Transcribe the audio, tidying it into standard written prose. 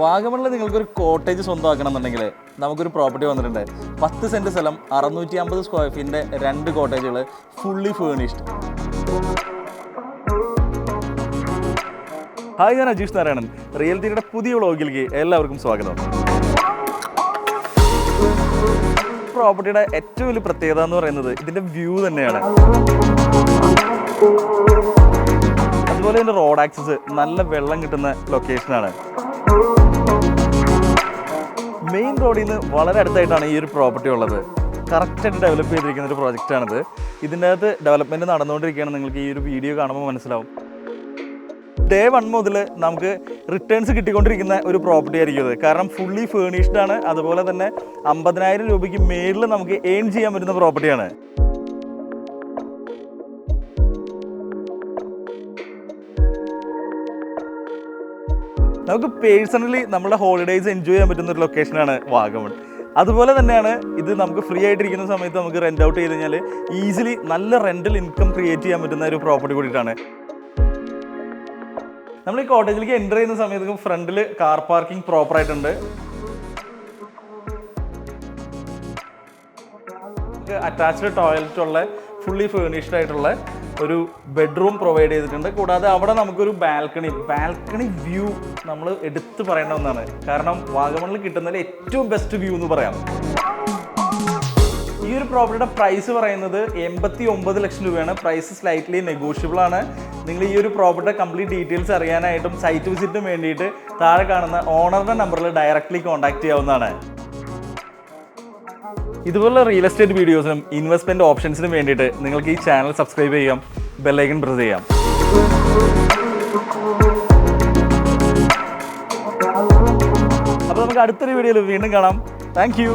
വാഗമണിൽ നിങ്ങൾക്കൊരു കോട്ടേജ് സ്വന്തമാക്കണം എന്നുണ്ടെങ്കിൽ നമുക്കൊരു പ്രോപ്പർട്ടി വന്നിട്ടുണ്ട്. 10 സെൻറ്റ് സ്ഥലം, 650 സ്ക്വയർ ഫീറ്റിൻ്റെ 2 കോട്ടേജുകൾ, ഫുള്ളി ഫേർണിഷ്ഡ്. ഹായ്, ഞാൻ അജീഷ് നാരായണൻ. റിയൽറ്റിയുടെ പുതിയ വ്ളോഗിലേക്ക് എല്ലാവർക്കും സ്വാഗതം. പ്രോപ്പർട്ടിയുടെ ഏറ്റവും വലിയ പ്രത്യേകത എന്ന് പറയുന്നത് ഇതിൻ്റെ വ്യൂ തന്നെയാണ്. അതുപോലെ തന്നെ റോഡ് ആക്സസ്, നല്ല വെള്ളം കിട്ടുന്ന ലൊക്കേഷനാണ്. മെയിൻ റോഡിൽ നിന്ന് വളരെ അടുത്തായിട്ടാണ് ഈ ഒരു പ്രോപ്പർട്ടി ഉള്ളത്. കറക്റ്റായിട്ട് ഡെവലപ്പ് ചെയ്തിരിക്കുന്ന ഒരു പ്രോജക്റ്റാണിത്. ഇതിൻ്റെ അകത്ത് ഡെവലപ്മെൻറ്റ് നടന്നുകൊണ്ടിരിക്കുകയാണ്. നിങ്ങൾക്ക് ഈ ഒരു വീഡിയോ കാണുമ്പോൾ മനസ്സിലാവും. ഡേ 1 മുതൽ നമുക്ക് റിട്ടേൺസ് കിട്ടിക്കൊണ്ടിരിക്കുന്ന ഒരു പ്രോപ്പർട്ടി ആയിരിക്കും ഇത്. കാരണം ഫുള്ളി ഫേർണിഷ്ഡ് ആണ്. അതുപോലെ തന്നെ 50,000 രൂപയ്ക്ക് മേളിൽ നമുക്ക് ഏൺ ചെയ്യാൻ പറ്റുന്ന പ്രോപ്പർട്ടിയാണ്. നമുക്ക് പേഴ്സണലി നമ്മുടെ ഹോളിഡേയ്സ് എൻജോയ് ചെയ്യാൻ പറ്റുന്ന ഒരു ലൊക്കേഷനാണ് വാഗമൺ. അതുപോലെ തന്നെയാണ് ഇത്. നമുക്ക് ഫ്രീ ആയിട്ടിരിക്കുന്ന സമയത്ത് നമുക്ക് റെൻ്റ് ഔട്ട് ചെയ്ത് കഴിഞ്ഞാൽ ഈസിലി നല്ല റെൻ്റൽ ഇൻകം ക്രിയേറ്റ് ചെയ്യാൻ പറ്റുന്ന ഒരു പ്രോപ്പർട്ടി കൂടിയിട്ടാണ്. നമ്മൾ ഈ കോട്ടേജിലേക്ക് എൻ്റർ ചെയ്യുന്ന സമയത്ത് ഫ്രണ്ടിൽ കാർ പാർക്കിംഗ് പ്രോപ്പറായിട്ടുണ്ട്. അറ്റാച്ച്ഡ് ടോയ്ലറ്റ് ഉള്ള ഫുള്ളി ഫേർണിഷ്ഡ് ആയിട്ടുള്ള ഒരു ബെഡ്റൂം പ്രൊവൈഡ് ചെയ്തിട്ടുണ്ട്. കൂടാതെ അവിടെ നമുക്കൊരു ബാൽക്കണി വ്യൂ നമ്മൾ എടുത്തു പറയേണ്ട ഒന്നാണ്. കാരണം വാഗമണിൽ കിട്ടുന്നതിൽ ഏറ്റവും ബെസ്റ്റ് വ്യൂ എന്ന് പറയാം. ഈ ഒരു പ്രോപ്പർട്ടിയുടെ പ്രൈസ് പറയുന്നത് 89 ലക്ഷം രൂപയാണ്. പ്രൈസ് സ്ലൈറ്റ്ലി നെഗോഷ്യബിൾ ആണ്. നിങ്ങൾ ഈ ഒരു പ്രോപ്പർട്ടിയുടെ കംപ്ലീറ്റ് ഡീറ്റെയിൽസ് അറിയാനായിട്ടും സൈറ്റ് വിസിറ്റിന് വേണ്ടിയിട്ട് താഴെ കാണുന്ന ഓണറുടെ നമ്പറിൽ ഡയറക്റ്റ്ലി കോൺടാക്ട് ചെയ്യാവുന്നതാണ്. ഇതുപോലുള്ള റിയൽ എസ്റ്റേറ്റ് വീഡിയോസിനും ഇൻവെസ്റ്റ്മെൻറ്റ് ഓപ്ഷൻസിനും വേണ്ടിയിട്ട് നിങ്ങൾക്ക് ഈ ചാനൽ സബ്സ്ക്രൈബ് ചെയ്യാം, ബെല്ലൈക്കൺ പ്രസ് ചെയ്യാം. അപ്പോൾ നമുക്ക് അടുത്തൊരു വീഡിയോയിൽ വീണ്ടും കാണാം. Thank you.